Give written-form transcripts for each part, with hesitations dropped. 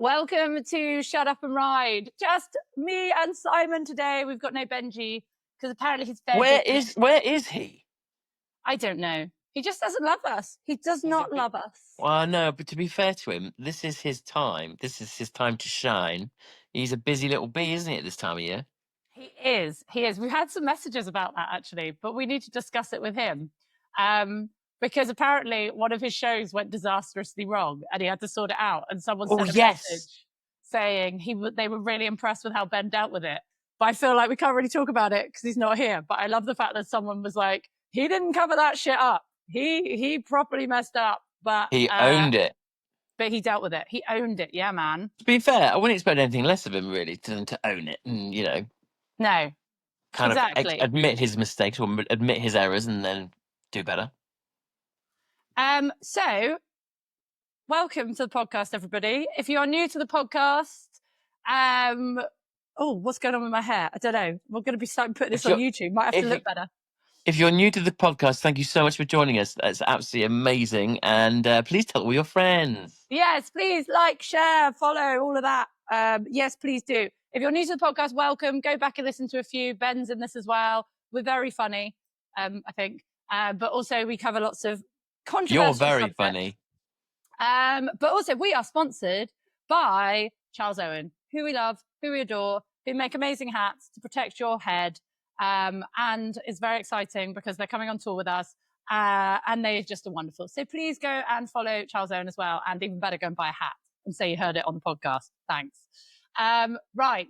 Welcome to Shut Up and Ride. Just me and Simon today. We've got no Benji because apparently he's very busy. Where is he? I don't know. He just doesn't love us. He does not love us. Well, no, but to be fair to him, this is his time. This is his time to shine. He's a busy little bee, isn't he, at this time of year? He is. We've had some messages about that actually, but we need to discuss it with him. Because apparently one of his shows went disastrously wrong and he had to sort it out. And someone sent a message saying they were really impressed with how Ben dealt with it. But I feel like we can't really talk about it because he's not here. But I love the fact that someone was like, he didn't cover that shit up. He properly messed up, but he owned it. But he dealt with it. He owned it. Yeah, man. To be fair, I wouldn't expect anything less of him, really, than to own it and, No. Kind of admit his mistakes or admit his errors and then do better. So welcome to the podcast, everybody. If you are new to the podcast, what's going on with my hair? I don't know. We're going to be starting putting this on YouTube. Might have to look better. If you're new to the podcast, thank you so much for joining us. That's absolutely amazing. And please tell all your friends. Yes, please like, share, follow, all of that. Yes, please do. If you're new to the podcast, welcome. Go back and listen to a few. Ben's in this as well. We're very funny, I think. But also we cover lots of controversial You're very subjects. funny. But also we are sponsored by Charles Owen, who we love, who we adore, who make amazing hats to protect your head. And it's very exciting because they're coming on tour with us and they're just wonderful. So please go and follow Charles Owen as well. And even better, go and buy a hat and say you heard it on the podcast. Thanks. Right.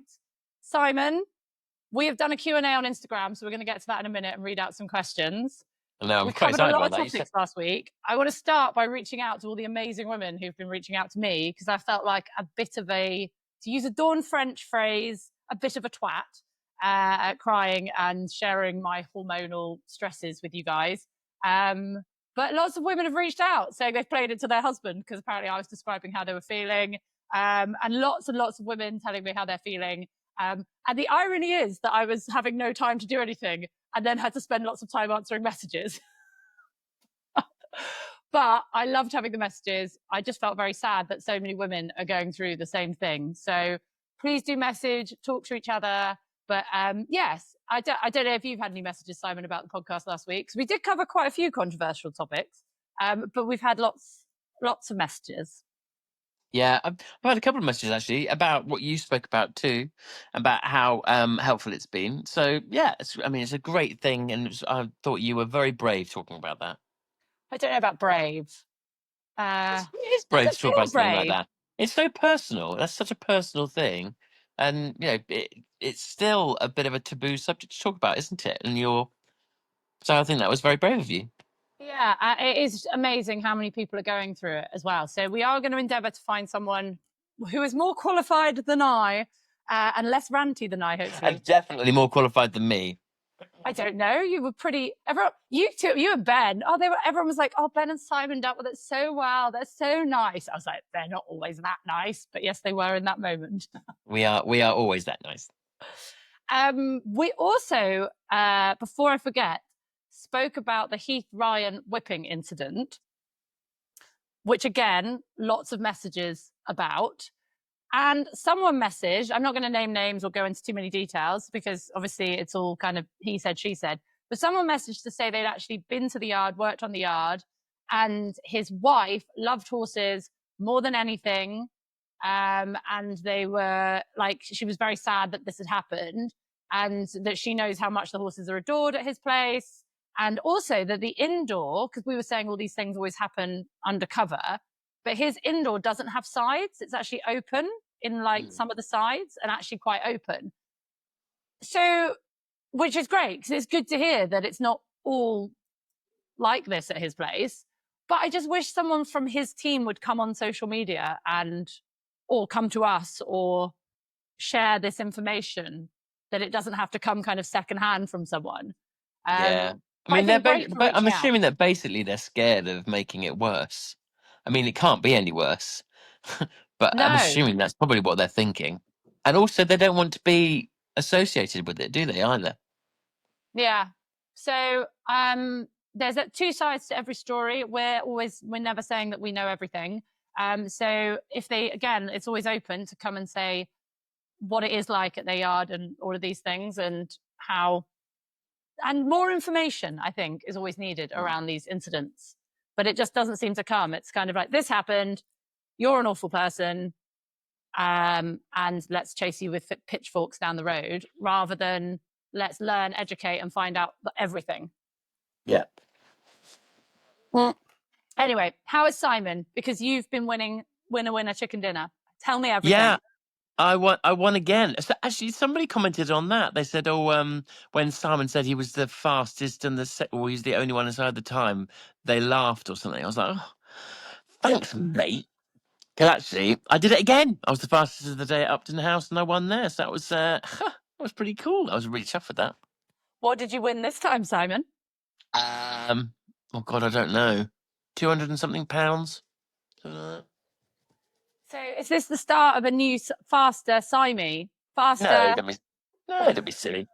Simon, we have done a Q&A on Instagram. So we're going to get to that in a minute and read out some questions. No, we covered a lot of topics last week. I want to start by reaching out to all the amazing women who've been reaching out to me because I felt like a bit of to use a Dawn French phrase, a bit of a twat. Crying and sharing my hormonal stresses with you guys. But lots of women have reached out saying they've played it to their husband because apparently I was describing how they were feeling. And lots of women telling me how they're feeling. And the irony is that I was having no time to do anything and then had to spend lots of time answering messages. But I loved having the messages. I just felt very sad that so many women are going through the same thing. So please do message, talk to each other. But yes, I don't know if you've had any messages, Simon, about the podcast last week. Because we did cover quite a few controversial topics, but we've had lots of messages. Yeah, I've had a couple of messages actually about what you spoke about too, about how helpful it's been. So yeah, it's a great thing, and I thought you were very brave talking about that. I don't know about brave. It is brave to talk about something like that. It's so personal. That's such a personal thing. And, it's still a bit of a taboo subject to talk about, isn't it? So I think that was very brave of you. Yeah, it is amazing how many people are going through it as well. So we are going to endeavour to find someone who is more qualified than I and less ranty than I, hopefully. And definitely more qualified than me. I don't know. You were pretty. You and Ben. Everyone was like, "Oh, Ben and Simon dealt with it so well. They're so nice." I was like, "They're not always that nice," but yes, they were in that moment. We are always that nice. We also, before I forget, spoke about the Heath Ryan whipping incident, which again, lots of messages about. And someone messaged, I'm not going to name names or go into too many details because obviously it's all kind of he said, she said. But someone messaged to say they'd actually been to the yard, worked on the yard, and his wife loved horses more than anything. And they were like, she was very sad that this had happened and that she knows how much the horses are adored at his place. And also that the indoor, because we were saying all these things always happen undercover, but his indoor doesn't have sides. It's actually open in some of the sides and actually quite open. So, which is great because it's good to hear that it's not all like this at his place. But I just wish someone from his team would come on social media or come to us or share this information, that it doesn't have to come kind of secondhand from someone. Yeah. I'm assuming that basically they're scared of making it worse. It can't be any worse, but no. I'm assuming that's probably what they're thinking. And also they don't want to be associated with it, do they either? Yeah. So there's two sides to every story. We're never saying that we know everything. So if they, again, it's always open to come and say what it is like at their yard and all of these things, and how, and more information, I think, is always needed around these incidents. But it just doesn't seem to come. It's kind of like, this happened, you're an awful person, and let's chase you with pitchforks down the road, rather than let's learn, educate, and find out everything. Yeah. Well, anyway, how is Simon? Because you've been winner chicken dinner. Tell me everything. Yeah, I won again. So actually, somebody commented on that. They said, "Oh, when Simon said he was the fastest and he's the only one inside the time, they laughed or something." I was like, "Oh, thanks, mate." Because actually, I did it again. I was the fastest of the day at Upton House, and I won there. So that was pretty cool. I was really chuffed with that. What did you win this time, Simon? Oh God, I don't know. 200 and something pounds. So is this the start of a new, faster Simey? Faster? No, don't be silly.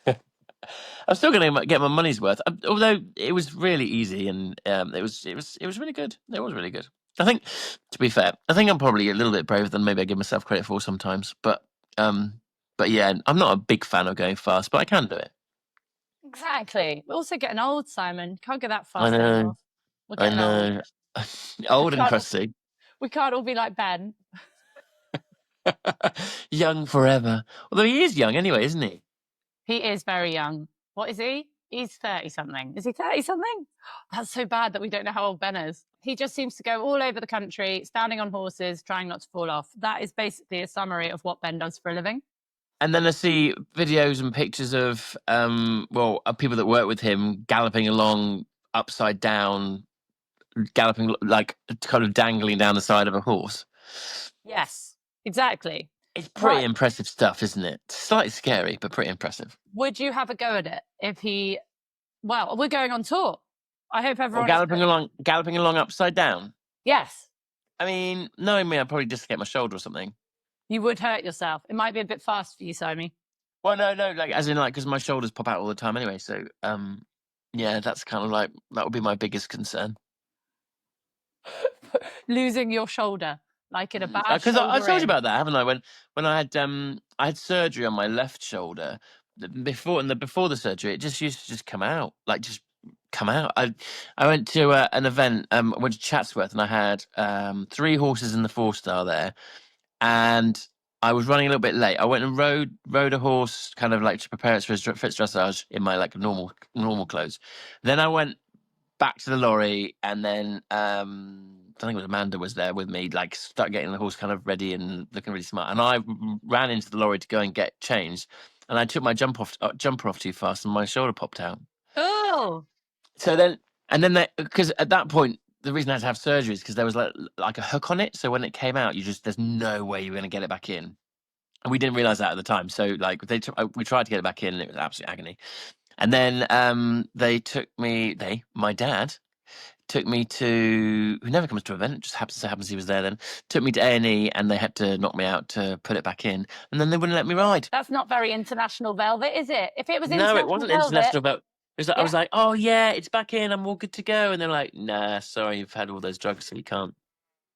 I'm still going to get my money's worth, although it was really easy, and it was really good. It was really good. I think, to be fair, I think I'm probably a little bit braver than maybe I give myself credit for sometimes. But yeah, I'm not a big fan of going fast, but I can do it. Exactly. We're also getting old, Simon. Can't get that fast I know. anymore. We're getting old. Old and crusty. We can't all be like Ben. Young forever. Although he is young anyway, isn't he? He is very young. What is he? He's 30-something. Is he 30-something? That's so bad that we don't know how old Ben is. He just seems to go all over the country, standing on horses, trying not to fall off. That is basically a summary of what Ben does for a living. And then I see videos and pictures of people that work with him galloping along upside down, galloping like kind of dangling down the side of a horse. Yes, exactly. It's pretty impressive stuff, isn't it? Slightly scary, but pretty impressive. Would you have a go at it if he? Well, we're going on tour. I hope everyone. Galloping along upside down. Yes. I mean, knowing me, I'd probably dislocate my shoulder or something. You would hurt yourself. It might be a bit fast for you, Simon. Well, no, because my shoulders pop out all the time anyway. So, yeah, that's kind of like, that would be my biggest concern. Losing your shoulder, like in a bad. Because I told you about that, haven't I? When I had surgery on my left shoulder before the surgery, it just used to come out, I went to an event, went to Chatsworth, and I had 3 horses in the 4-star there, and I was running a little bit late. I went and rode a horse, kind of like to prepare it for fitz dressage in my like normal clothes. Then I went back to the lorry, and then I think it was Amanda was there with me, like start getting the horse kind of ready and looking really smart. And I ran into the lorry to go and get changed, and I took my jumper off too fast, and my shoulder popped out. Oh. So then, because at that point, the reason I had to have surgery is because there was like a hook on it. So when it came out, there's no way you're going to get it back in. And we didn't realize that at the time. So like we tried to get it back in, and it was absolute agony. And then my dad took me to, who never comes to an event, it just happens he was there then, took me to A&E, and they had to knock me out to put it back in. And then they wouldn't let me ride. That's not very international velvet, is it? If it was No, it wasn't international velvet. I was like, oh yeah, it's back in, I'm all good to go. And they're like, nah, sorry, you've had all those drugs, so you can't.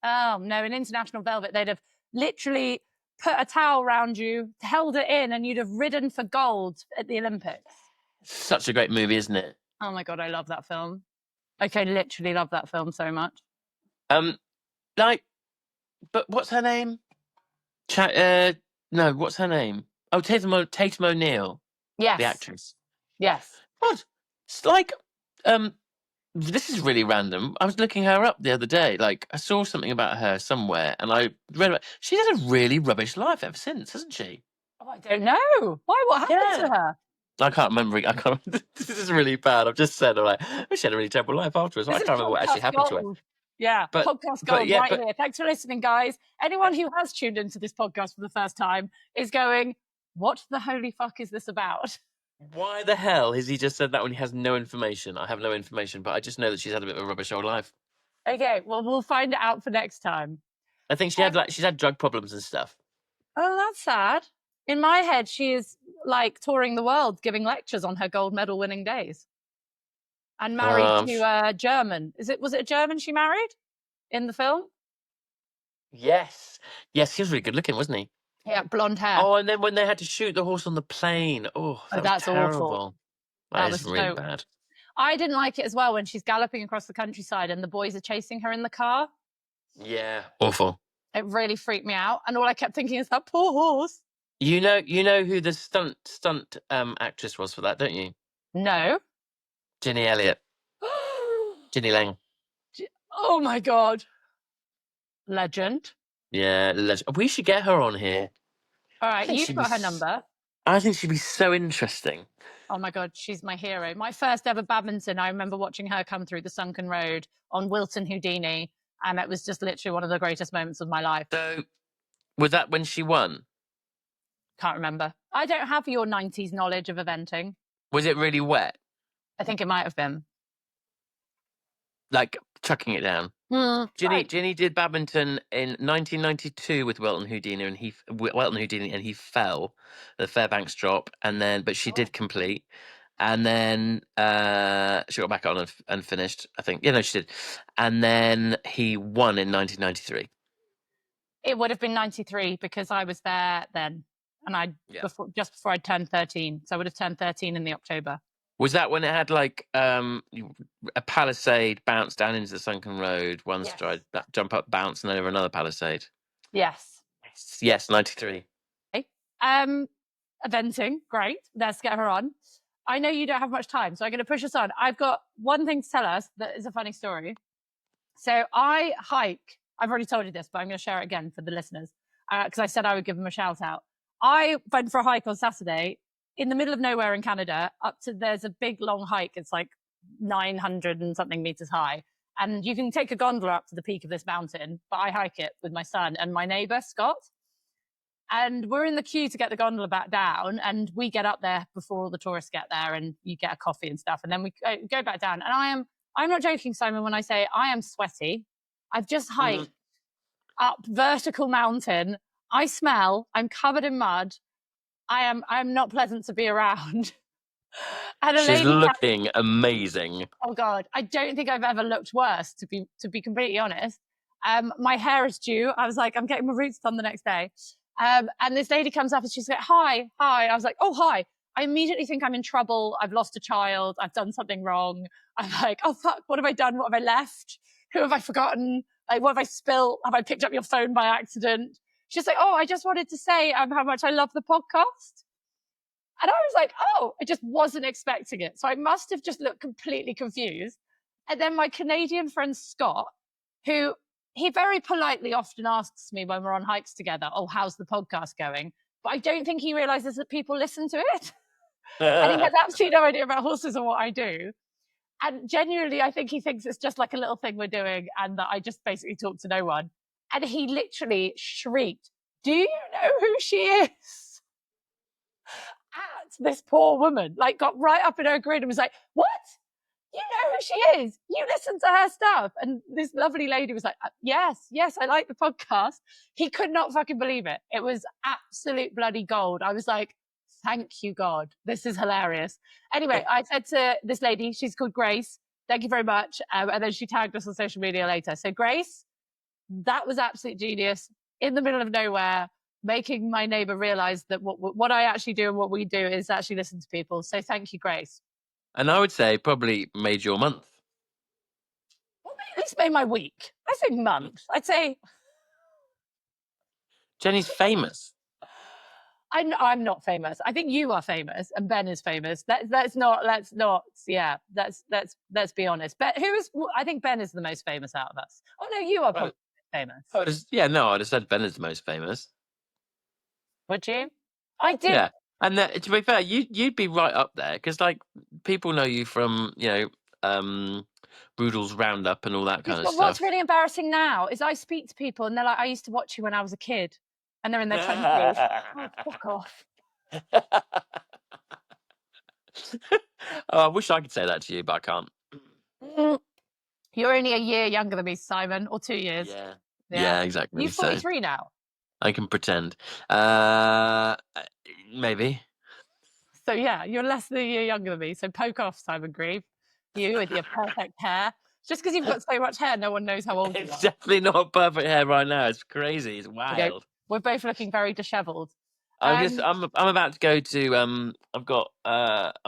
Oh, no, in international velvet, they'd have literally put a towel around you, held it in, and you'd have ridden for gold at the Olympics. Such a great movie, isn't it? Oh my God, I love that film. Okay, literally love that film so much. But what's her name? No, what's her name? Oh, Tatum O'Neal. Yes. The actress. Yes. What? It's like, this is really random. I was looking her up the other day. Like, I saw something about her somewhere, and I read about. She's had a really rubbish life ever since, hasn't she? Oh, I don't know. Why? What happened to her? I can't remember. This is really bad. I've just said, she had a really terrible life afterwards. I can't remember what actually happened to her. Yeah, podcast gold right here. Thanks for listening, guys. Anyone who has tuned into this podcast for the first time is going, what the holy fuck is this about? Why the hell has he just said that when he has no information? I have no information, but I just know that she's had a bit of a rubbish old life. Okay, well, we'll find it out for next time. I think she's had drug problems and stuff. Oh, that's sad. In my head, she is like touring the world, giving lectures on her gold medal winning days. And married to a German. Was it a German she married? in the film. Yes, he was really good looking, wasn't he? Yeah, blonde hair. Oh, and then when they had to shoot the horse on the plane, that's terrible. Awful. That was really bad. I didn't like it as well when she's galloping across the countryside and the boys are chasing her in the car. Yeah, awful. It really freaked me out, and all I kept thinking is that poor horse. You know who the stunt actress was for that, don't you? No. Ginny Elliott. Ginny Lang. Oh my God. Legend. Yeah, legend. We should get her on here. All right, you've got her number. I think she'd be so interesting. Oh my God, she's my hero. My first ever badminton, I remember watching her come through the sunken road on Wilton Houdini, and it was just literally one of the greatest moments of my life. So, was that when she won? Can't remember. I don't have your 90s knowledge of eventing. Was it really wet? I think it might have been. Like chucking it down. Ginny did badminton in 1992 with Wilton Houdini, and he fell the Fairbanks drop, but she did complete, and then she got back on and finished. I think she did, and then he won in 1993. It would have been 93 because I was there then, and just before I turned 13, so I would have turned 13 in the October. Was that when it had like a palisade bounce down into the sunken road, one stride, jump up, bounce, and then over another palisade? Yes. Yes, 93. Okay. Eventing, great. Let's get her on. I know you don't have much time, so I'm going to push us on. I've got one thing to tell us that is a funny story. So I hike. I've already told you this, but I'm going to share it again for the listeners because I said I would give them a shout out. I went for a hike on Saturday in the middle of nowhere in Canada, there's a big long hike. It's like 900 and something meters high. And you can take a gondola up to the peak of this mountain, but I hike it with my son and my neighbor, Scott. And we're in the queue to get the gondola back down. And we get up there before all the tourists get there and you get a coffee and stuff. And then we go back down. And I'm not joking, Simon, when I say I am sweaty. I've just hiked up vertical mountain. I smell, I'm covered in mud. I'm not pleasant to be around. And she's looking amazing. Oh God, I don't think I've ever looked worse, to be completely honest. My hair is due. I was like, I'm getting my roots done the next day. And this lady comes up and she's like, hi. I was like, oh, hi. I immediately think I'm in trouble. I've lost a child. I've done something wrong. I'm like, oh fuck, what have I done? What have I left? Who have I forgotten? Like, what have I spilt? Have I picked up your phone by accident? She's like, oh, I just wanted to say how much I love the podcast. And I was like, oh, I just wasn't expecting it. So I must have just looked completely confused. And then my Canadian friend, Scott, who he very politely often asks me when we're on hikes together, oh, how's the podcast going? But I don't think he realizes that people listen to it. And he has absolutely no idea about horses or what I do. And genuinely, I think he thinks it's just like a little thing we're doing and that I just basically talk to no one. And he literally shrieked, do you know who she is? At this poor woman, like got right up in her grid and was like, what? You know who she is? You listen to her stuff. And this lovely lady was like, yes, I like the podcast. He could not fucking believe it. It was absolute bloody gold. I was like, thank you, God. This is hilarious. Anyway, I said to this lady, she's called Grace, thank you very much. And then she tagged us on social media later. So Grace, that was absolute genius in the middle of nowhere, making my neighbor realize that what I actually do and what we do is actually listen to people. So thank you, Grace. And I would say probably made your month. Well, at least made my week. I say month. I'd say Jenny's famous. I'm not famous. I think you are famous, and Ben is famous. Let's be honest. I think Ben is the most famous out of us. Oh no, you are probably famous. I'd have said Ben is the most famous. Would you? I did. Yeah. And to be fair, you'd be right up there because, like, people know you from Brutal's Roundup and all that kind of stuff. What's really embarrassing now is I speak to people and they're like, "I used to watch you when I was a kid," and they're in their 20s. Oh, fuck off! Oh, I wish I could say that to you, but I can't. You're only a year younger than me, Simon, or 2 years. Yeah, exactly. You're 43 now. I can pretend. Maybe. So yeah, you're less than a year younger than me. So poke off, Simon Grieve. You with your perfect hair. Just because you've got so much hair, no one knows how old you are. It's definitely not perfect hair right now. It's crazy. It's wild. Okay. We're both looking very dishevelled. I'm about to go to I'm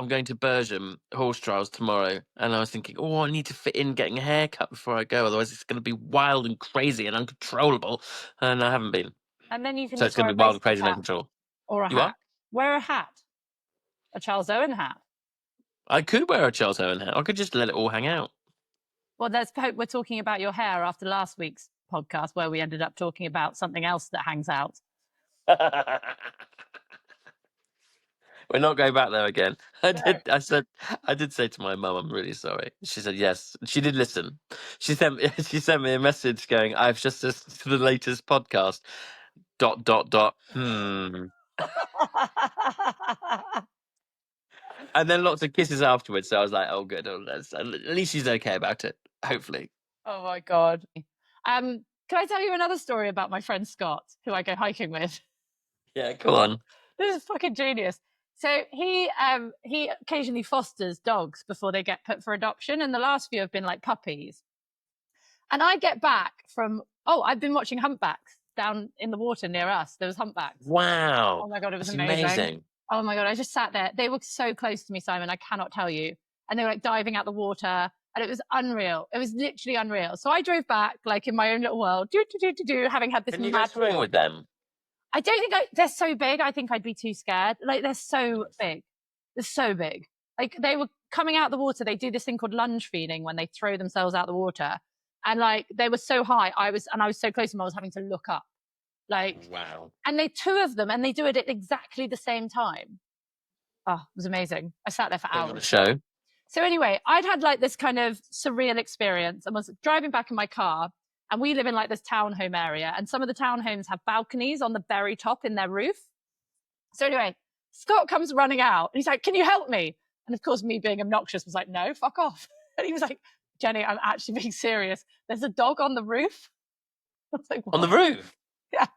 going to Bersham horse trials tomorrow, and I was thinking, oh, I need to fit in getting a haircut before I go, otherwise it's going to be wild and crazy and uncontrollable, and I haven't been. And then you can so it's going to be wild and crazy and uncontrollable. Or a hat. Wear a hat. A Charles Owen hat. I could wear a Charles Owen hat. I could just let it all hang out. Well, let's hope we're talking about your hair after last week's podcast, where we ended up talking about something else that hangs out. We're not going back there again. I did say to my mum, I'm really sorry. She said yes. She did listen. She sent me a message going, I've just listened to the latest podcast. ... And then lots of kisses afterwards. So I was like, oh, good. At least she's okay about it. Hopefully. Oh my God. Can I tell you another story about my friend Scott, who I go hiking with? Yeah, go on. This is fucking genius. So he occasionally fosters dogs before they get put for adoption, and the last few have been like puppies. And I get back from I've been watching humpbacks down in the water near us. There was humpbacks. Wow. Oh my God, it was amazing. Oh my God, I just sat there. They were so close to me, Simon. I cannot tell you. And they were like diving out the water, and it was unreal. It was literally unreal. So I drove back like in my own little world, having had this. Can you go swimming with them? I don't think they're so big. I think I'd be too scared. Like, they're so big. They're so big. Like, they were coming out of the water. They do this thing called lunge feeding when they throw themselves out the water. And like, they were so high. I was so close to them, I was having to look up. Like, wow. And they two of them, and they do it at exactly the same time. Oh, it was amazing. I sat there for hours. On the show. So anyway, I'd had like this kind of surreal experience and was driving back in my car. And we live in like this townhome area, and some of the townhomes have balconies on the very top in their roof. So anyway, Scott comes running out and he's like, can you help me? And of course, me being obnoxious was like, no, fuck off. And he was like, Jenny, I'm actually being serious. There's a dog on the roof. I was like, what? On the roof? Yeah.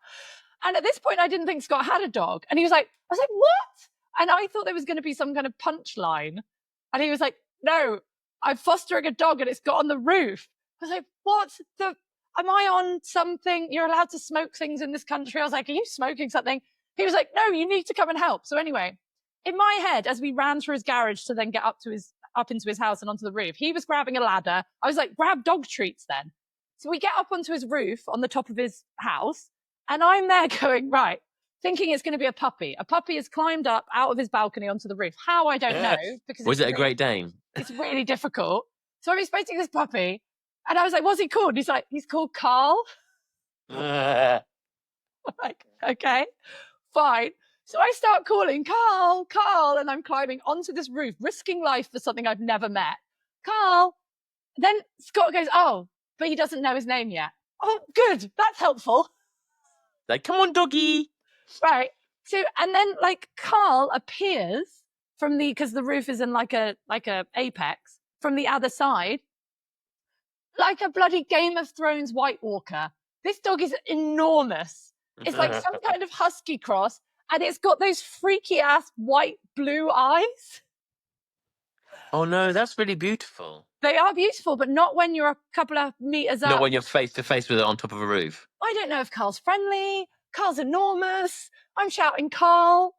And at this point, I didn't think Scott had a dog. And he was like, I was like, what? And I thought there was going to be some kind of punchline. And he was like, no, I'm fostering a dog and it's got on the roof. I was like, what the... Am I on something? You're allowed to smoke things in this country. I was like, are you smoking something? He was like, no, you need to come and help. So anyway, in my head, as we ran through his garage to then get up into his house and onto the roof, he was grabbing a ladder. I was like, grab dog treats then. So we get up onto his roof on the top of his house, and I'm there going, right, thinking it's going to be a puppy. A puppy has climbed up out of his balcony onto the roof. How, I don't know. Because was it a Great Dane? It's really difficult. So I'm expecting this puppy. And I was like, what's he called? He's like, he's called Carl. I'm like, okay, fine. So I start calling Carl, Carl, and I'm climbing onto this roof, risking life for something I've never met. Carl. Then Scott goes, oh, but he doesn't know his name yet. Oh, good. That's helpful. Like, come on, doggy. Right. So, and then like Carl appears from because the roof is in like a apex from the other side. Like a bloody Game of Thrones White Walker. This dog is enormous. It's like some kind of husky cross, and it's got those freaky ass white blue eyes. Oh no, that's really beautiful. They are beautiful, but not when you're a couple of meters up. Not when you're face to face with it on top of a roof. I don't know if Carl's friendly. Carl's enormous. I'm shouting Carl.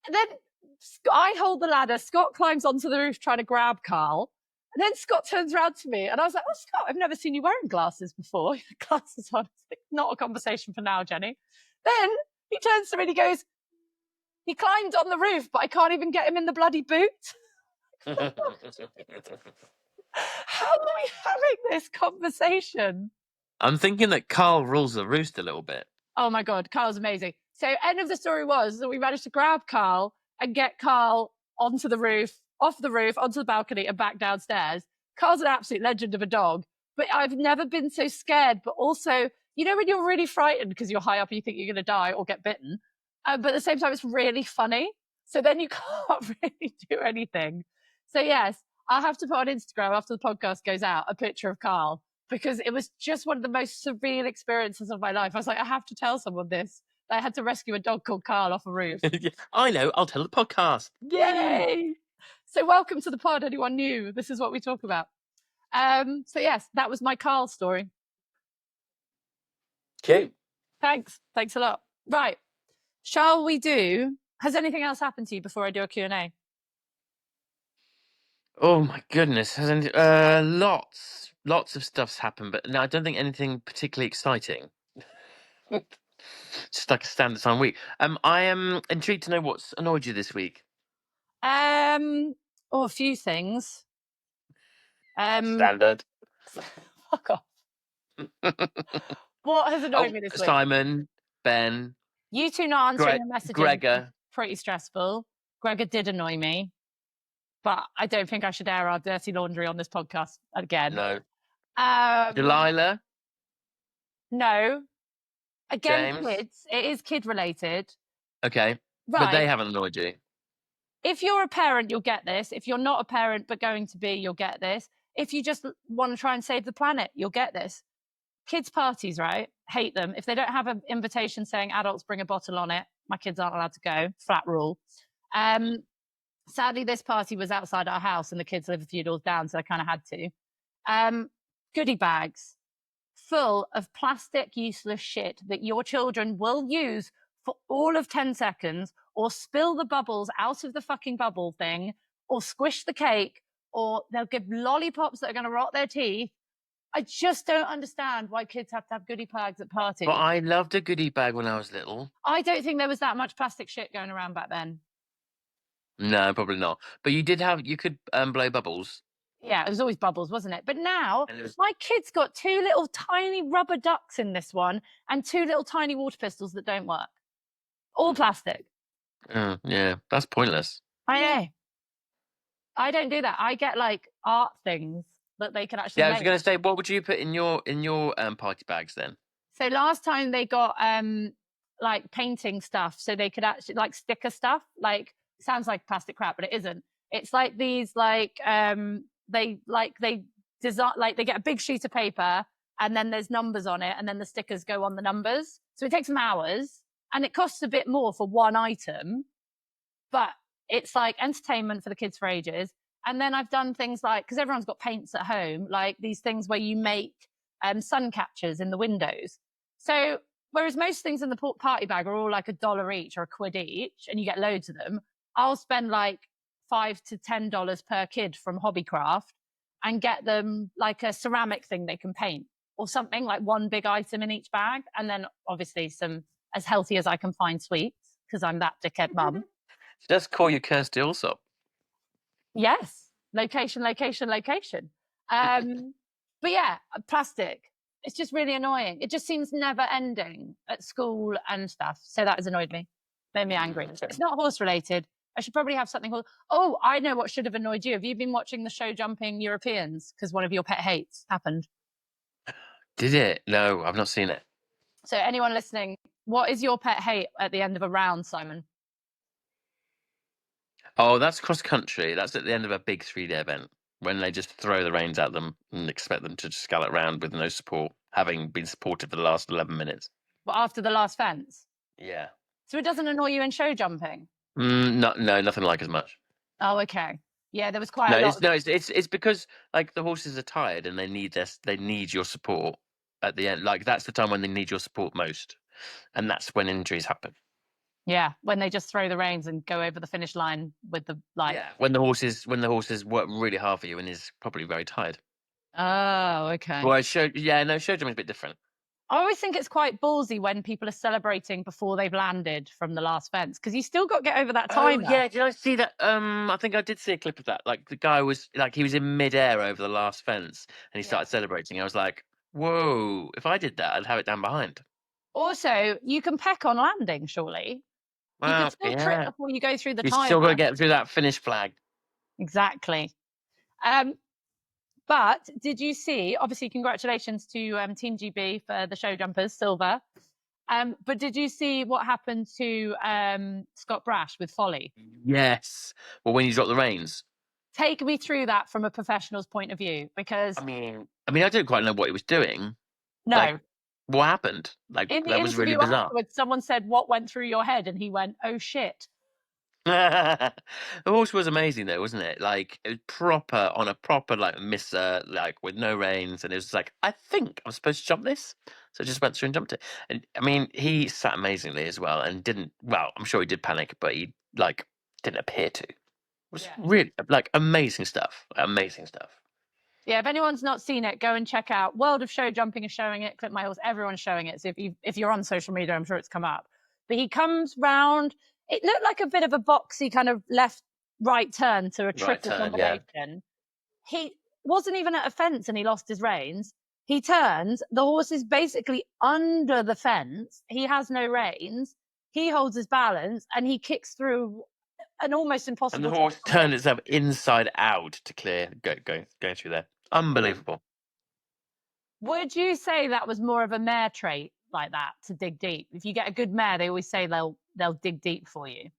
And then I hold the ladder. Scott climbs onto the roof trying to grab Carl. And then Scott turns around to me and I was like, oh, Scott, I've never seen you wearing glasses before. Glasses on. It's like, not a conversation for now, Jenny. Then he turns to me and he goes, he climbed on the roof, but I can't even get him in the bloody boot. How are we having this conversation? I'm thinking that Carl rules the roost a little bit. Oh my God, Carl's amazing. So end of the story was that we managed to grab Carl and get Carl onto the roof, off the roof, onto the balcony and back downstairs. Carl's an absolute legend of a dog, but I've never been so scared. But also, you know, when you're really frightened because you're high up and you think you're going to die or get bitten, but at the same time, it's really funny. So then you can't really do anything. So yes, I'll have to put on Instagram after the podcast goes out a picture of Carl because it was just one of the most surreal experiences of my life. I was like, I have to tell someone this. I had to rescue a dog called Carl off a roof. I know. I'll tell the podcast. Yay! So welcome to the pod. Anyone new? This is what we talk about. So yes, that was my Carl story. Okay. Thanks a lot. Right, shall we do? Has anything else happened to you before I do a Q&A? Oh my goodness, hasn't lots of stuff's happened, but no, I don't think anything particularly exciting. Just like a standard time week. I am intrigued to know what's annoyed you this week. A few things. Standard. Fuck off. What has annoyed me this week? Simon, Ben. You two not answering the messages. Gregor. Pretty stressful. Gregor did annoy me, but I don't think I should air our dirty laundry on this podcast again. No. Delilah. No. Again, James. kids. It is kid related. Okay. Right. But they haven't annoyed you. If you're a parent, you'll get this. If you're not a parent but going to be, you'll get this. If you just want to try and save the planet, you'll get this. Kids' parties, right? Hate them. If they don't have an invitation saying adults bring a bottle on it, my kids aren't allowed to go. Flat rule. Sadly, this party was outside our house and the kids live a few doors down, so I kind of had to. Goodie bags full of plastic, useless shit that your children will use for all of 10 seconds, or spill the bubbles out of the fucking bubble thing, or squish the cake, or they'll give lollipops that are going to rot their teeth. I just don't understand why kids have to have goodie bags at parties. But I loved a goodie bag when I was little. I don't think there was that much plastic shit going around back then. No, probably not. But you could blow bubbles. Yeah, it was always bubbles, wasn't it? But now, my kids got 2 little tiny rubber ducks in this one and 2 little tiny water pistols that don't work. All plastic. Yeah, that's pointless. I know. I don't do that. I get like art things that they can actually. Yeah, I was going to say, what would you put in your party bags then? So last time they got like painting stuff, so they could actually like sticker stuff. Like sounds like plastic crap, but it isn't. It's like these like they design, like they get a big sheet of paper and then there's numbers on it and then the stickers go on the numbers. So it takes them hours and it costs a bit more for one item, but it's like entertainment for the kids for ages. And then I've done things like, because everyone's got paints at home, like these things where you make sun catchers in the windows. So whereas most things in the party bag are all like $1 each or £1 each, and you get loads of them, I'll spend like $5 to $10 per kid from Hobbycraft and get them like a ceramic thing they can paint or something, like one big item in each bag. And then obviously some as healthy as I can find sweets, because I'm that dickhead mum. Just call you Kirsty Allsop. Yes. Location. But yeah, plastic. It's just really annoying. It just seems never ending at school and stuff. So that has annoyed me. Made me angry. It's not horse related. I should probably have something called, oh, I know what should have annoyed you. Have you been watching the show Jumping Europeans? Because one of your pet hates happened. Did it? No, I've not seen it. So anyone listening, what is your pet hate at the end of a round, Simon? Oh, that's cross country. That's at the end of a big 3-day event when they just throw the reins at them and expect them to just gallop around with no support, having been supported for the last 11 minutes. Well, after the last fence? Yeah. So it doesn't annoy you in show jumping? No, nothing like as much. Oh, okay. Yeah, there was quite a lot. It's because like the horses are tired and they need your support at the end. Like that's the time when they need your support most, and that's when injuries happen. Yeah, when they just throw the reins and go over the finish line with the like. Yeah, when the horses work really hard for you and is probably very tired. Oh, okay. Well, show jumping is a bit different. I always think it's quite ballsy when people are celebrating before they've landed from the last fence, because you still got to get over that time. Oh, yeah, did I see that? I think I did see a clip of that. Like the guy was like he was in midair over the last fence and he started celebrating. I was like, whoa! If I did that, I'd have it down behind. Also, you can peck on landing, surely. Well, you can still trip before you go through the timer. You still got to get through that finish flag. Exactly. But did you see, obviously, congratulations to Team GB for the show jumpers, silver. But did you see what happened to Scott Brash with Folly? Yes. Well, when you dropped the reins. Take me through that from a professional's point of view, because... I mean, I don't quite know what he was doing. No. Like, what happened? Like, in the that was really bizarre. someone said, what went through your head? And he went, oh, shit. The horse was amazing though, wasn't it? Like it was proper on a proper like misser, like with no reins, and it was like, I think I'm supposed to jump this, so I just went through and jumped it. And I mean, he sat amazingly as well, and didn't. Well, I'm sure he did panic, but he like didn't appear to. It was really like amazing stuff. Amazing stuff. Yeah, if anyone's not seen it, go and check out World of Show Jumping is showing it. Clip My Horse, everyone's showing it. So if you're on social media, I'm sure it's come up. But he comes round. It looked like a bit of a boxy kind of left-right turn to a triple combination. Yeah. He wasn't even at a fence and he lost his reins. He turns. The horse is basically under the fence. He has no reins. He holds his balance and he kicks through an almost impossible. And the horse turned itself inside out to clear, going through there. Unbelievable. Would you say that was more of a mare trait like that, to dig deep? If you get a good mare, they always say they'll dig deep for you.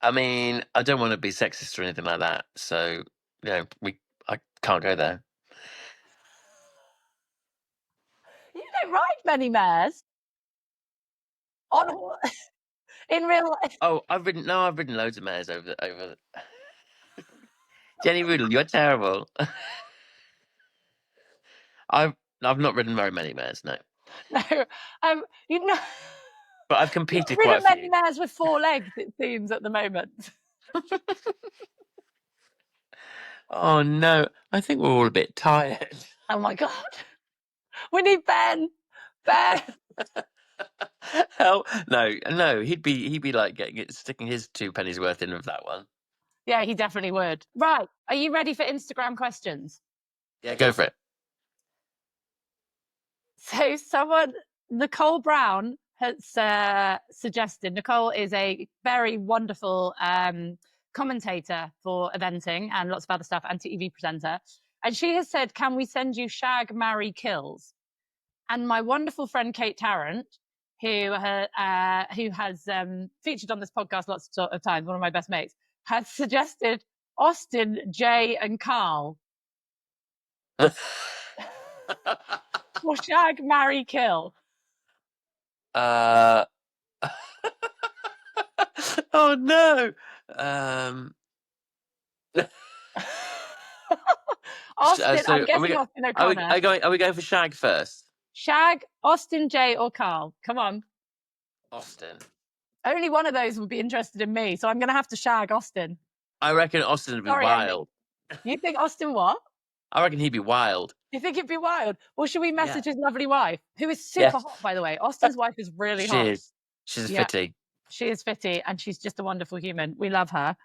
I mean, I don't want to be sexist or anything like that, so I can't go there. You don't ride many mares in real life. Oh, I've ridden loads of mares over. Jenny Roodle, you're terrible. I've not ridden very many mares, no. No, you know. But I've competed quite a few. Many mares with 4 legs, it seems, at the moment. Oh no, I think we're all a bit tired. Oh my god, we need Ben. Ben. Hell, no, he'd be like sticking his 2 pennies worth in with that one. Yeah, he definitely would. Right, are you ready for Instagram questions? Yeah, go for it. So Nicole Brown has suggested. Nicole is a very wonderful commentator for eventing and lots of other stuff, and TV presenter. And she has said, can we send you Shag, Marry, Kills? And my wonderful friend Kate Tarrant, who has featured on this podcast lots of times, one of my best mates, has suggested Austin, Jay, and Carl. Well, Shag, Marry, Kill. Oh no. Austin, so I'm guessing Austin O'Connor. Are we going for Shag first? Shag, Austin, Jay, or Carl? Come on. Austin. Only one of those would be interested in me, so I'm going to have to shag Austin. I reckon Austin would be wild. You think Austin what? I reckon he'd be wild. You think he'd be wild? Well, should we message his lovely wife, who is super hot, by the way? Austin's wife is really hot. She is. She's fitty. She is fitty, and she's just a wonderful human. We love her.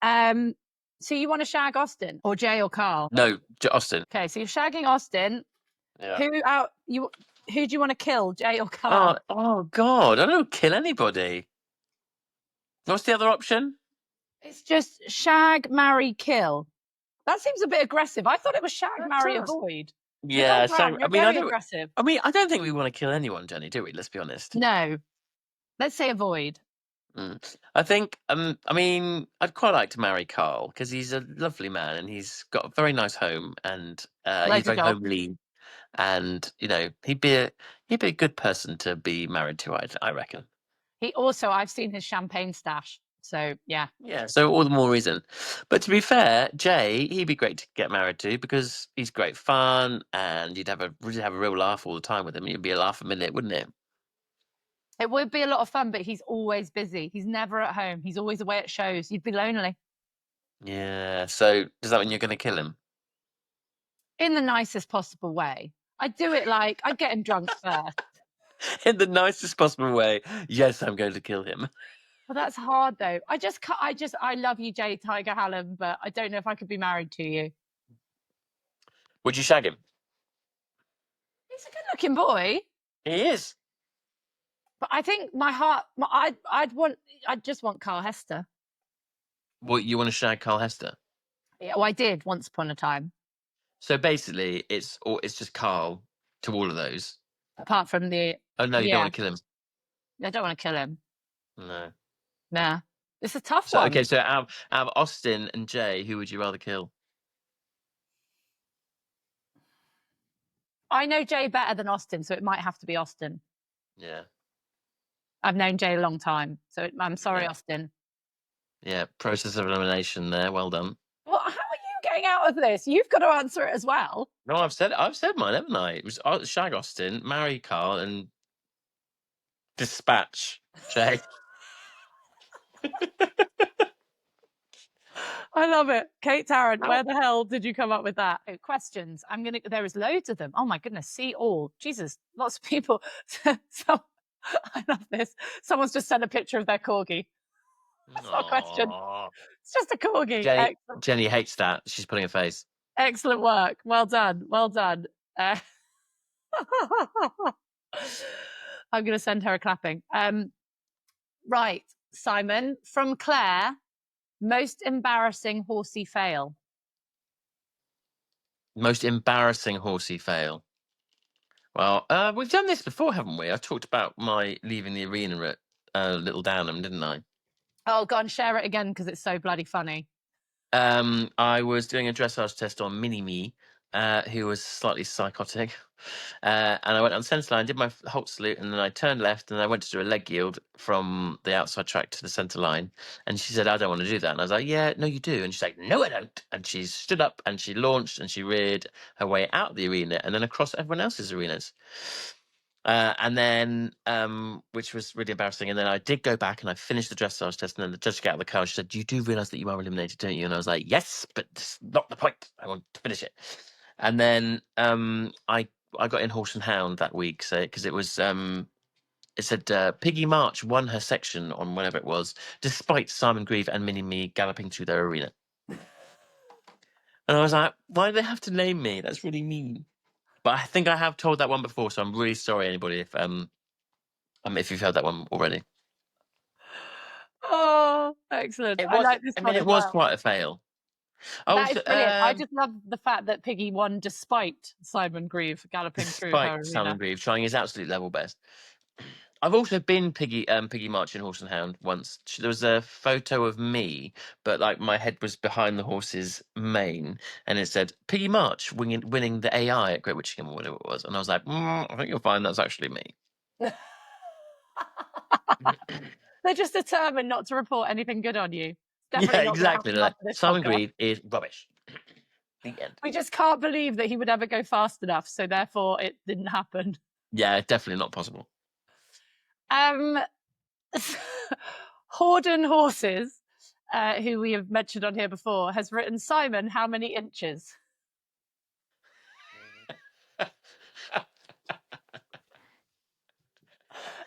So you want to shag Austin or Jay or Carl? No, Austin. Okay, so you're shagging Austin. Yeah. Who do you want to kill, Jay or Carl? Oh God, I don't kill anybody. What's the other option? It's just shag, marry, kill. That seems a bit aggressive. I thought it was shag, marry, avoid. Yeah, so I mean, aggressive. I mean, I don't think we want to kill anyone, Jenny, do we? Let's be honest. No, let's say avoid. I think. I mean, I'd quite like to marry Carl because he's a lovely man and he's got a very nice home and he's very homely, and he'd be a good person to be married to. I reckon. I've seen his champagne stash. So yeah. Yeah, so all the more reason. But to be fair, Jay, he'd be great to get married to because he's great fun and you'd have a real laugh all the time with him. It'd be a laugh a minute, wouldn't it? It would be a lot of fun, but he's always busy. He's never at home. He's always away at shows. You'd be lonely. Yeah, so does that mean you're going to kill him? In the nicest possible way. I'd do it I'd get him drunk first. In the nicest possible way. Yes, I'm going to kill him. Well, that's hard though. I love you, Jay Tiger Hallam, but I don't know if I could be married to you. Would you shag him? He's a good-looking boy. He is. But I think my heart, I'd just want Carl Hester. What, you want to shag Carl Hester? Yeah, well, I did once upon a time. So basically, it's just Carl to all of those. Apart from the. Oh no, you don't want to kill him. I don't want to kill him. No. Nah, it's a tough one. Okay, so out of Austin and Jay, who would you rather kill? I know Jay better than Austin, so it might have to be Austin. Yeah. I've known Jay a long time, so I'm sorry, Austin. Yeah, process of elimination there. Well done. Well, how are you getting out of this? You've got to answer it as well. No, I've said mine, haven't I? It was Shag Austin, marry Carl, and dispatch Jay. I love it. Kate Tarrant, where the hell did you come up with that? Questions. There is loads of them. Oh my goodness, see all. Jesus, lots of people. So, I love this. Someone's just sent a picture of their corgi. That's not a question. It's just a corgi. Jenny hates that. She's putting a face. Excellent work. Well done. Well done. I'm going to send her a clapping. Right, Simon, from Claire, most embarrassing horsey fail. Most embarrassing horsey fail. Well, we've done this before, haven't we? I talked about my leaving the arena at Little Downham, didn't I? Oh, go on, share it again because it's so bloody funny. I was doing a dressage test on Mini-Me, who was slightly psychotic. And I went on centre line, did my halt salute, and then I turned left and I went to do a leg yield from the outside track to the centre line. And she said, I don't want to do that. And I was like, yeah, no, you do. And she's like, no, I don't. And she stood up and she launched and she reared her way out of the arena and then across everyone else's arenas. And then, which was really embarrassing. And then I did go back and I finished the dressage test. And then the judge got out of the car. She said, you do realise that you are eliminated, don't you? And I was like, yes, but that's not the point. I want to finish it. And then I got in Horse and Hound that week, so because it was it said Piggy March won her section on whenever it was, despite Simon Grieve and Mini-Me galloping through their arena. And I was like, why do they have to name me? That's really mean. But I think I have told that one before, so I'm really sorry, anybody, if you've heard that one already. Oh, excellent! It was, it was quite a fail. That is brilliant. I just love the fact that Piggy won despite Simon Grieve galloping through her arena. Simon Grieve trying his absolute level best. I've also been Piggy March in Horse and Hound once. There was a photo of me, but like my head was behind the horse's mane, and it said Piggy March winning the AI at Great Witchingham or whatever it was. And I was like, I think you'll find that's actually me. They're just determined not to report anything good on you. Definitely exactly. Simon Grieve is rubbish. The end. We just can't believe that he would ever go fast enough, so therefore it didn't happen. Yeah, definitely not possible. Horden Horses, who we have mentioned on here before, has written, Simon, how many inches?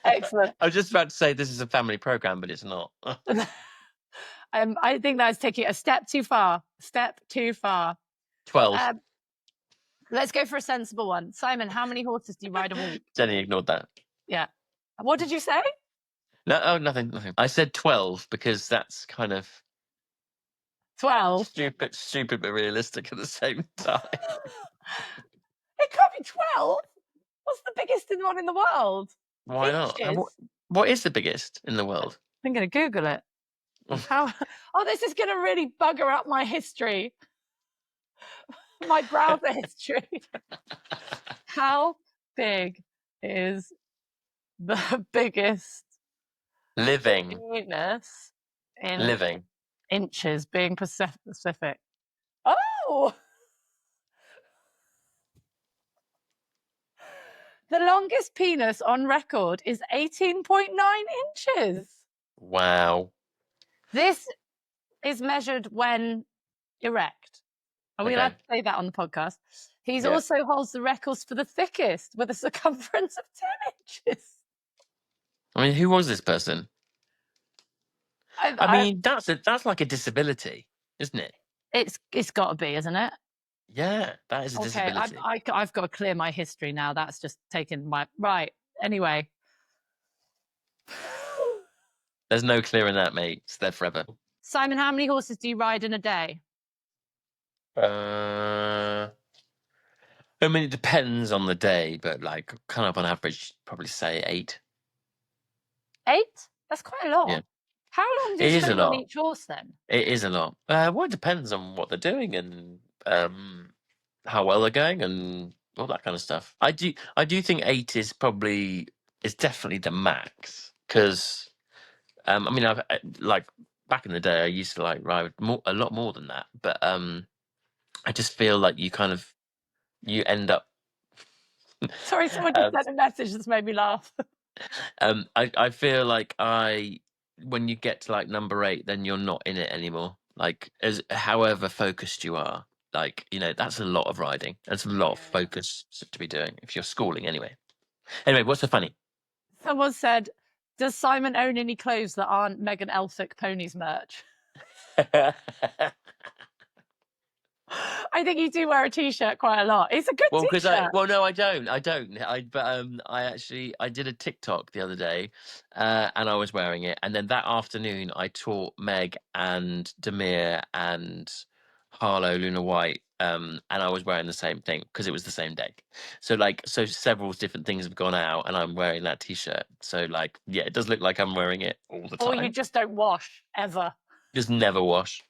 Excellent. I was just about to say this is a family program, but it's not. I think that's taking a step too far. 12. Let's go for a sensible one. Simon, how many horses do you ride a week? Jenny ignored that. Yeah. What did you say? No, nothing. I said 12 because that's kind of 12. Stupid, but realistic at the same time. It can't be 12. What's the biggest one in the world? Why not? What is the biggest in the world? I'm going to Google it. This is going to really bugger up my history. My browser history. How big is the biggest living penis in living inches, being specific? Oh! The longest penis on record is 18.9 inches. Wow. This is measured when erect. Are we allowed to say that on the podcast? He also holds the records for the thickest with a circumference of 10 inches. I mean, who was this person? I mean, that's like a disability, isn't it? It's got to be, isn't it? Yeah, that is a disability. I've got to clear my history now. That's just taken my... Right, anyway. There's no clearing that, mate. It's there forever. Simon, how many horses do you ride in a day? I mean, it depends on the day, but like kind of on average, probably say 8. 8? That's quite a lot. Yeah. How long do you spend on each horse then? It is a lot. Well, it depends on what they're doing and how well they're going and all that kind of stuff. I do think 8 is definitely the max because I mean, I've like back in the day, I used to like ride a lot more than that. But I just feel like you end up. Sorry, someone just sent a message that's made me laugh. I feel like when you get to like number 8, then you're not in it anymore. Like, as however focused you are, like, that's a lot of riding. That's a lot of focus to be doing if you're schooling anyway. Anyway, what's so funny? Someone said, "Does Simon own any clothes that aren't Megan Elphick Ponies merch?" I think you do wear a t-shirt quite a lot. It's a good t-shirt. No, I don't. I did a TikTok the other day, and I was wearing it. And then that afternoon, I taught Meg and Demir and Harlow, Luna White, and I was wearing the same thing because it was the same day. So several different things have gone out, and I'm wearing that t-shirt. So yeah, it does look like I'm wearing it all the time. Or you just don't wash ever. Just never wash.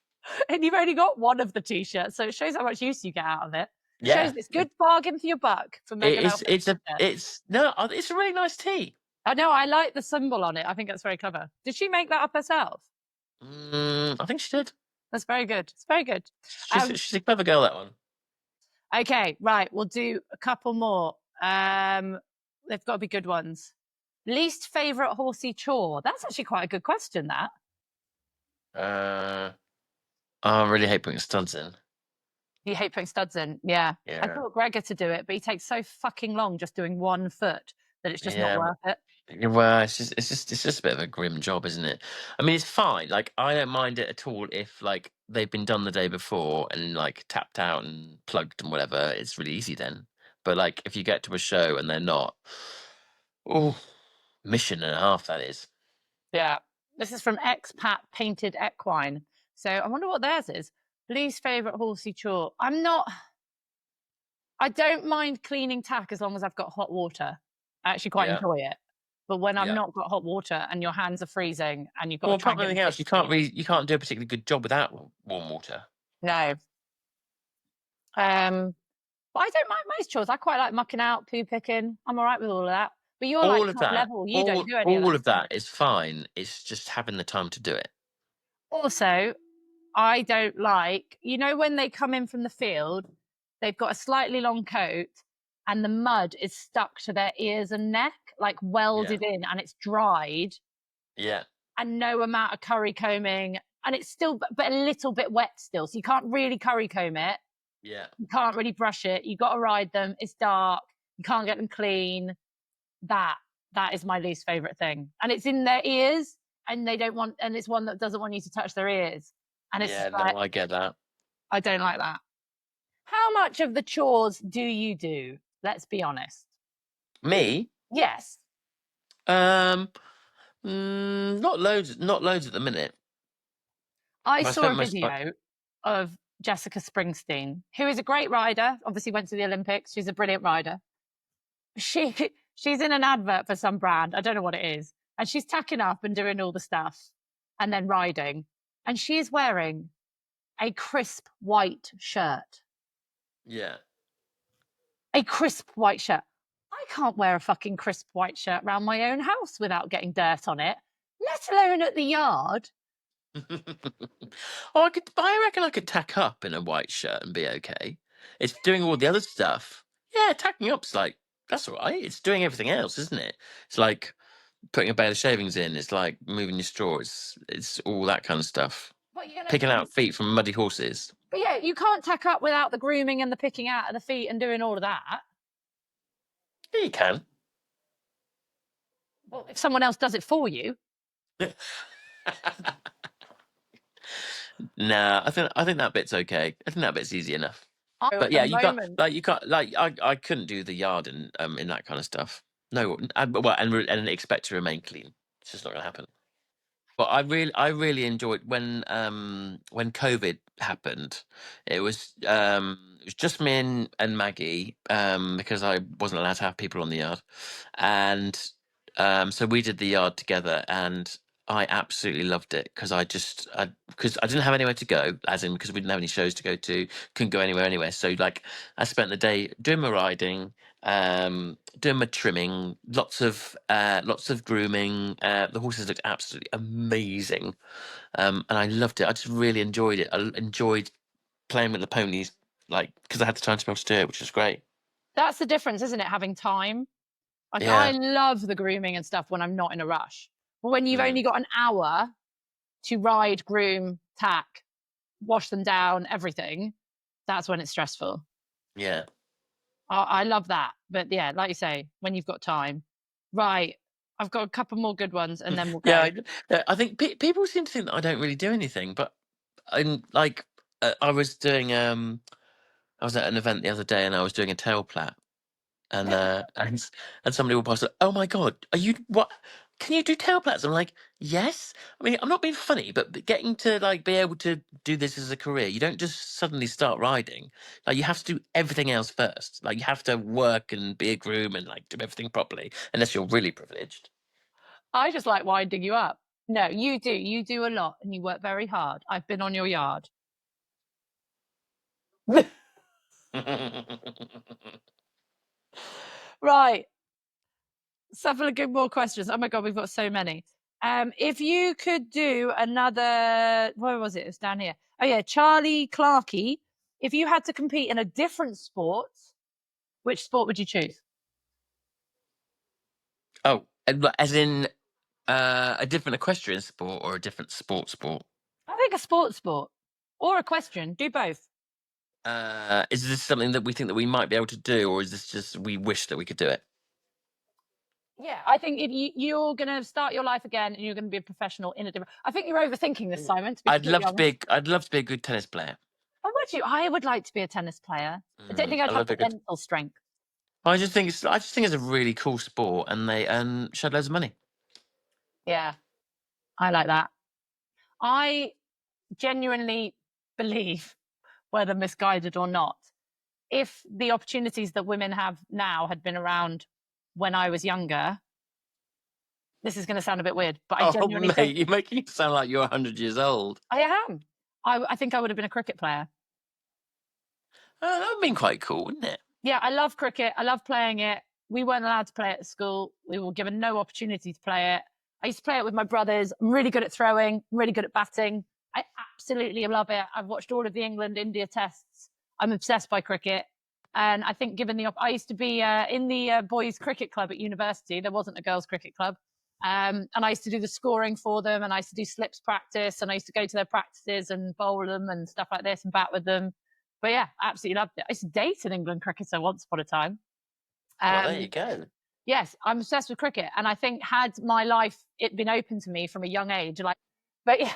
And you've only got one of the t-shirts, so it shows how much use you get out of it. Yeah, shows it's good bargain for your buck. For Megan it's a really nice tee. I know, I like the symbol on it. I think that's very clever. Did she make that up herself? I think she did. That's very good. It's very good. She's a clever girl, that one. Okay, right. We'll do a couple more. They've got to be good ones. Least favourite horsey chore? That's actually quite a good question, that. I really hate putting studs in. You hate putting studs in? Yeah. I thought Gregor to do it, but he takes so fucking long just doing one foot that it's just not worth it. Well, it's just a bit of a grim job, isn't it? I mean, it's fine. Like, I don't mind it at all if like they've been done the day before and like tapped out and plugged and whatever. It's really easy then. But like, if you get to a show and they're not, mission and a half, that is. Yeah. This is from Expat Painted Equine. So I wonder what theirs is. Least favourite horsey chore. I don't mind cleaning tack as long as I've got hot water. I actually quite enjoy it. But when I've not got hot water and your hands are freezing and you've got to try and anything else, you can't do a particularly good job without warm water. No. But I don't mind most chores. I quite like mucking out, poo picking. I'm all right with all of that. But you're all like top level. You don't do any of that. All of that is fine. It's just having the time to do it. Also, I don't like, when they come in from the field, they've got a slightly long coat and the mud is stuck to their ears and neck, like welded in, and it's dried. Yeah. And no amount of curry combing. And it's still, but a little bit wet still. So you can't really curry comb it. Yeah. You can't really brush it. You got to ride them. It's dark. You can't get them clean. That is my least favorite thing. And it's in their ears and and it's one that doesn't want you to touch their ears. And it's I get that. I don't like that. How much of the chores do you do? Let's be honest. Me? Yes. Not loads at the minute. I saw a video of Jessica Springsteen, who is a great rider, obviously went to the Olympics. She's a brilliant rider. She's in an advert for some brand. I don't know what it is. And she's tacking up and doing all the stuff and then riding. And she is wearing a crisp white shirt. Yeah. A crisp white shirt. I can't wear a fucking crisp white shirt around my own house without getting dirt on it, let alone at the yard. I reckon I could tack up in a white shirt and be okay. It's doing all the other stuff. Yeah, tacking up's like, that's all right. It's doing everything else, isn't it? It's like putting a bale of shavings in. It's like moving your straw. It's all that kind of stuff. Picking out feet from muddy horses. But yeah, you can't tack up without the grooming and the picking out of the feet and doing all of that. Yeah, you can. Well, if someone else does it for you. Nah, I think that bit's okay. I think that bit's easy enough. But yeah, you can't I couldn't do the yard in that kind of stuff. No, and expect to remain clean. It's just not gonna happen. But I really enjoyed when COVID happened. It was just me and Maggie because I wasn't allowed to have people on the yard, and so we did the yard together, and I absolutely loved it because I didn't have anywhere to go, as in because we didn't have any shows to go to, couldn't go anywhere anyway. So like I spent the day doing my riding, doing my trimming, lots of grooming. The horses looked absolutely amazing, and I loved it. I just really enjoyed it. I enjoyed playing with the ponies, like, because I had the time to be able to do it, which was great. That's the difference, isn't it? Having time. Like, Yeah. I love the grooming and stuff when I'm not in a rush. But when you've only got an hour to ride, groom, tack, wash them down, everything, that's when it's stressful. Yeah. I love that. But yeah, like you say, when you've got time, right, I've got a couple more good ones and then we'll go. Yeah, I think people seem to think that I don't really do anything, but I'm like, I was doing, I was at an event the other day and I was doing a tail plait, and somebody walked past and, oh my God, are you, what? Can you do tail plaits? I'm like, yes. I mean, I'm not being funny, but getting to like be able to do this as a career, you don't just suddenly start riding. Like, you have to do everything else first. Like, you have to work and be a groom and like do everything properly, unless you're really privileged. I just like winding you up. No, you do. You do a lot and you work very hard. I've been on your yard. Right. Several good more questions. Oh my God, we've got so many. If you could do another, where was it? It was down here. Oh yeah, Charlie Clarkey. If you had to compete in a different sport, which sport would you choose? Oh, as in a different equestrian sport or a different sport? I think a sport or equestrian. Do both. Is this something that we think that we might be able to do, or is this just we wish that we could do it? Yeah, I think if you're going to start your life again and you're going to be a professional in a different, I think you're overthinking this, Simon. To be I'd love completely honest. I'd love to be a good tennis player. Oh, would you? I would like to be a tennis player. I don't think I'd I have love the a good. mental strength. I just think it's a really cool sport, and they earn shed loads of money. Yeah, I like that. I genuinely believe, whether misguided or not, if the opportunities that women have now had been around when I was younger, this is going to sound a bit weird, but I genuinely think you're making it sound like you're 100 years old. I am. I think I would have been a cricket player. Oh, that would have been quite cool, wouldn't it? Yeah, I love cricket. I love playing it. We weren't allowed to play it at school. We were given no opportunity to play it. I used to play it with my brothers. I'm really good at throwing. I'm really good at batting. I absolutely love it. I've watched all of the England-India tests. I'm obsessed by cricket. And I think given the, I used to be in the boys cricket club at university. There wasn't a girls cricket club. And I used to do the scoring for them, and I used to do slips practice, and I used to go to their practices and bowl them and stuff like this and bat with them. But yeah, absolutely loved it. I used to date an England cricketer once upon a time. Well, there you go. Yes, I'm obsessed with cricket, and I think had my life it been open to me from a young age, like, but yeah,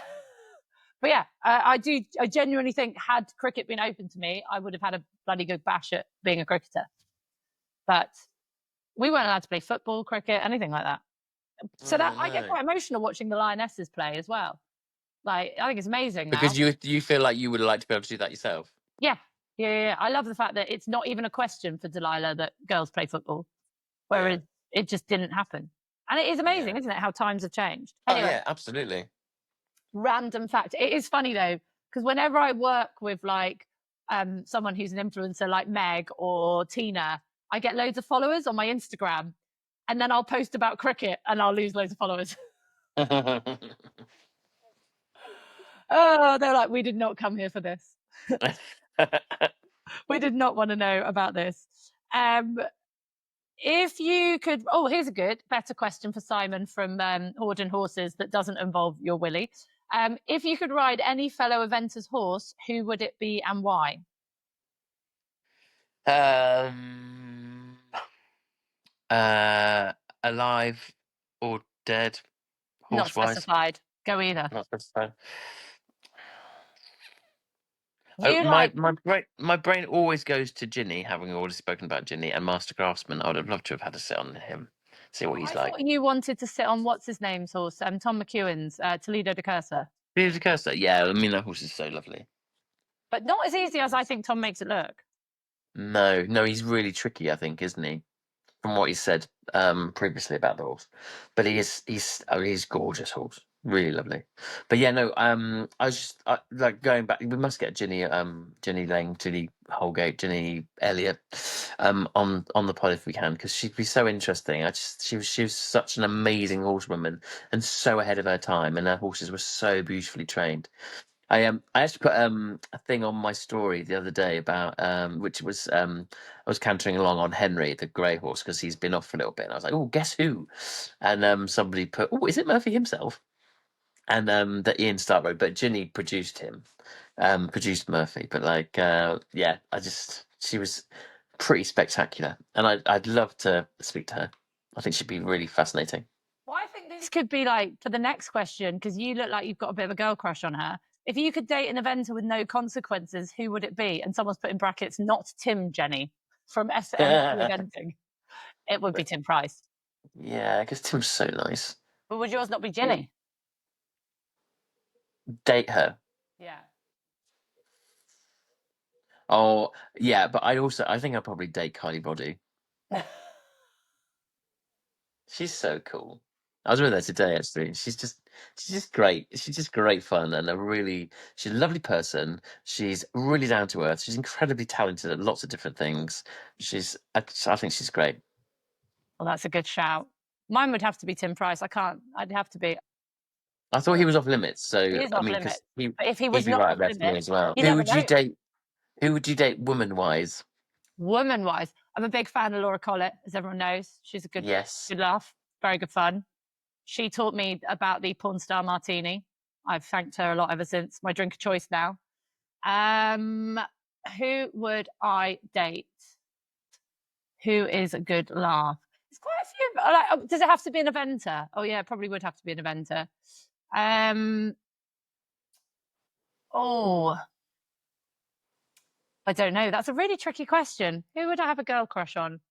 but yeah, I genuinely think had cricket been open to me, I would have had a bloody good bash at being a cricketer. But we weren't allowed to play football, cricket, anything like that. So that I get quite emotional watching the Lionesses play as well. Like, I think it's amazing now. Because you feel like you would like to be able to do that yourself. Yeah. I love the fact that it's not even a question for Delilah that girls play football, whereas it just didn't happen. And it is amazing, isn't it, how times have changed? Anyway, oh yeah, absolutely. Random fact. It is funny though, because whenever I work with like someone who's an influencer like Meg or Tina, I get loads of followers on my Instagram, and then I'll post about cricket and I'll lose loads of followers. Oh, they're like, we did not come here for this. We did not want to know about this. If you could, oh, here's a better question for Simon from Horde and Horses that doesn't involve your Willie. If you could ride any fellow eventer's horse, who would it be and why? Alive or dead? Not specified. Go either. Not specified. My brain always goes to Ginny, having already spoken about Ginny and Master Craftsman. I would have loved to have had to sit on him, see what he's like. I thought you wanted to sit on what's his name's horse, Tom McEwen's Toledo de Cursa. Toledo de Cursa, yeah. I mean, that horse is so lovely, but not as easy as I think Tom makes it look. No, he's really tricky. I think, isn't he? from what he said previously about the horse. But he's gorgeous horse, really lovely. But yeah, no, I was just like going back. We must get Ginny Lang, Ginny Holgate, Ginny Elliott on the pod if we can, because she'd be so interesting. She was such an amazing horsewoman and so ahead of her time, and her horses were so beautifully trained. I actually put a thing on my story the other day about which was I was cantering along on Henry the grey horse because he's been off for a little bit, and I was like, oh, guess who? And somebody put, oh, is it Murphy himself? And that Ian Stark wrote, but Ginny produced him, produced Murphy. But like, yeah, she was pretty spectacular, and I'd love to speak to her. I think she'd be really fascinating. Well, I think this could be like for the next question, because you look like you've got a bit of a girl crush on her. If you could date an eventer with no consequences, who would it be? And someone's put in brackets, not Tim Jenny from SMT Eventing. It would be Tim Price. Yeah, because Tim's so nice. But would yours not be Ginny? Date her. Yeah. Oh, yeah, but I think I'd probably date Kylie Body. She's so cool. I was with her today, actually. She's just great. She's just great fun and she's a lovely person. She's really down to earth. She's incredibly talented at lots of different things. I think she's great. Well, that's a good shout. Mine would have to be Tim Price. I'd have to be. I thought he was off limits, so He is I off mean, limits. because But if he was he'd be not right off up there for me limits, as well. you never know. Who would you date woman-wise? Woman-wise, I'm a big fan of Laura Collett, as everyone knows. She's a good laugh, very good fun. She taught me about the porn star martini. I've thanked her a lot ever since. My drink of choice now. Who would I date? Who is a good laugh? There's quite a few. Like, does it have to be an eventer? Oh yeah, it probably would have to be an eventer. Oh, I don't know. That's a really tricky question. Who would I have a girl crush on?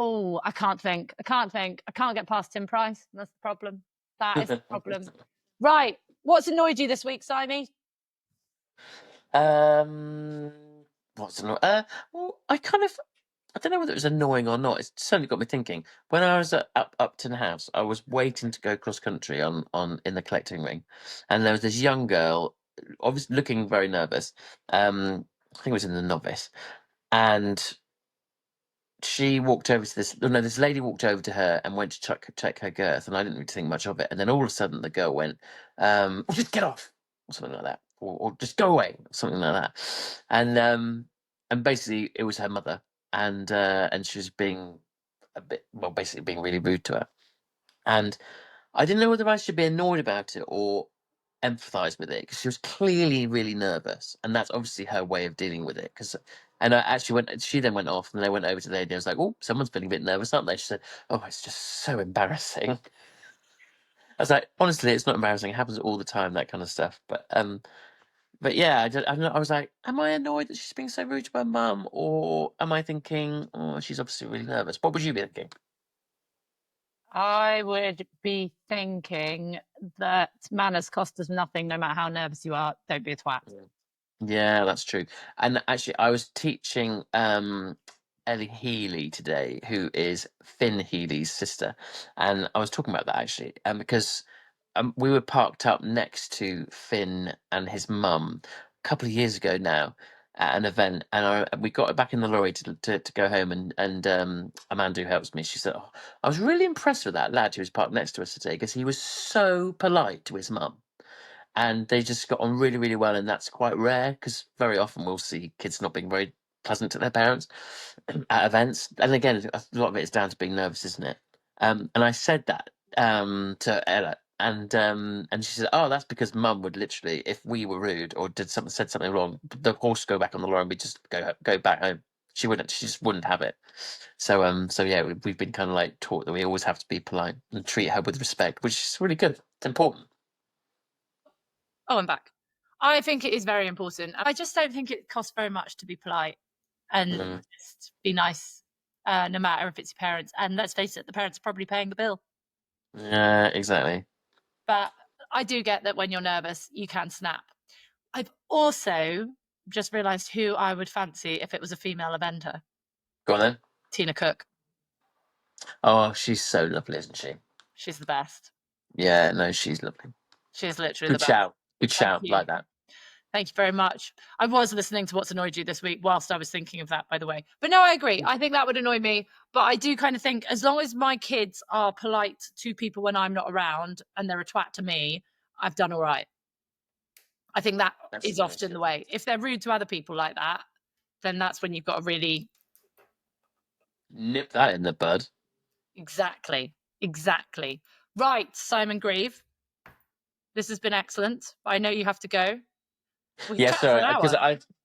Oh, I can't think. I can't get past Tim Price. That's the problem. That is the problem. Right. What's annoyed you this week, Simon? What's annoying? Well, I don't know whether it was annoying or not. It's certainly got me thinking. When I was at Upton House, I was waiting to go cross country on in the collecting ring, and there was this young girl, obviously looking very nervous. I think it was in the novice, and she walked over to this lady walked over to her and went to check her girth, and I didn't really think much of it. And then all of a sudden, the girl went, "Just get off," or something like that, or "Just go away," or something like that. And basically, it was her mother, and she was being basically being really rude to her. And I didn't know whether I should be annoyed about it or empathize with it, because she was clearly really nervous, and that's obviously her way of dealing with it. And I actually she then went off, and they went over to the lady. I was like, "Oh, someone's feeling a bit nervous, aren't they?" She said, "Oh, it's just so embarrassing." I was like, "Honestly, it's not embarrassing. It happens all the time, that kind of stuff." But yeah, I was like, "Am I annoyed that she's being so rude to my mum, or am I thinking, oh, she's obviously really nervous?" What would you be thinking? I would be thinking that manners cost us nothing, no matter how nervous you are. Don't be a twat. Yeah, that's true. And actually, I was teaching Ellie Healy today, who is Finn Healy's sister, and I was talking about that actually, because we were parked up next to Finn and his mum a couple of years ago now at an event, and we got back in the lorry to go home, and Amanda, who helps me, she said, "Oh, I was really impressed with that lad who was parked next to us today, because he was so polite to his mum." And they just got on really, really well, and that's quite rare, because very often we'll see kids not being very pleasant to their parents at events. And again, a lot of it is down to being nervous, isn't it? And I said that to Ella, and she said, "Oh, that's because Mum would literally, if we were rude or said something wrong, the horse would go back on the lawn and we just go back home. She just wouldn't have it." So yeah, we've been kind of like taught that we always have to be polite and treat her with respect, which is really good. It's important. Oh, I'm back. I think it is very important. I just don't think it costs very much to be polite and just be nice, no matter if it's your parents. And let's face it, the parents are probably paying the bill. Yeah, exactly. But I do get that when you're nervous, you can snap. I've also just realised who I would fancy if it was a female eventer. Go on then. Tina Cook. Oh, she's so lovely, isn't she? She's the best. Yeah, no, she's lovely. She's literally Good the best. shout. Good shout. Like that. Thank you very much. I was listening to What's Annoyed You this week whilst I was thinking of that, by the way. But no, I agree. I think that would annoy me. But I do kind of think as long as my kids are polite to people when I'm not around and they're a twat to me, I've done all right. I think that is often the way. If they're rude to other people like that, then that's when you've got to really nip that in the bud. Exactly. Right, Simon Grieve. This has been excellent. But I know you have to go. Yeah, sorry, because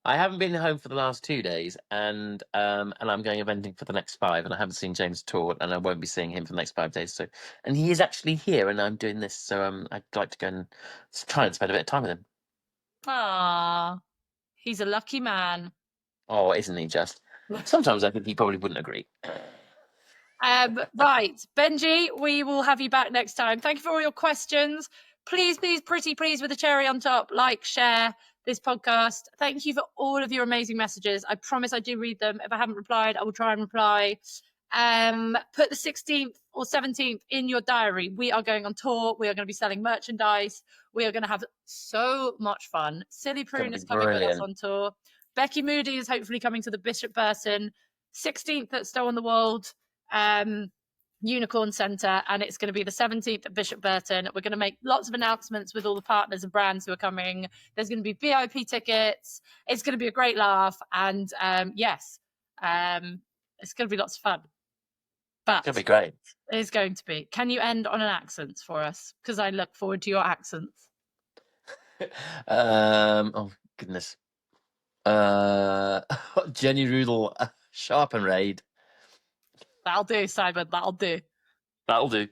I haven't been home for the last 2 days, and I'm going eventing for the next 5, and I haven't seen James at all, and I won't be seeing him for the next 5 days. So, and he is actually here, and I'm doing this, so I'd like to go and try and spend a bit of time with him. Ah, he's a lucky man. Oh, isn't he just? Sometimes I think he probably wouldn't agree. Right, Benji, we will have you back next time. Thank you for all your questions. Please, pretty please, with a cherry on top, like, share this podcast. Thank you for all of your amazing messages. I promise I do read them. If I haven't replied, I will try and reply. Put the 16th or 17th in your diary. We are going on tour. We are going to be selling merchandise. We are going to have so much fun. Silly Prune is coming with us on tour. Becky Moody is hopefully coming to the Bishop Burton. 16th at Stow on the Wold. Unicorn Centre, and it's going to be the 17th at Bishop Burton. We're going to make lots of announcements with all the partners and brands who are coming. There's going to be VIP tickets. It's going to be a great laugh, and it's going to be lots of fun. But it's going to be great. It is going to be. Can you end on an accent for us? Because I look forward to your accents. Oh goodness. Jenny Rudel, sharp and raid. That'll do, Simon. That'll do. That'll do.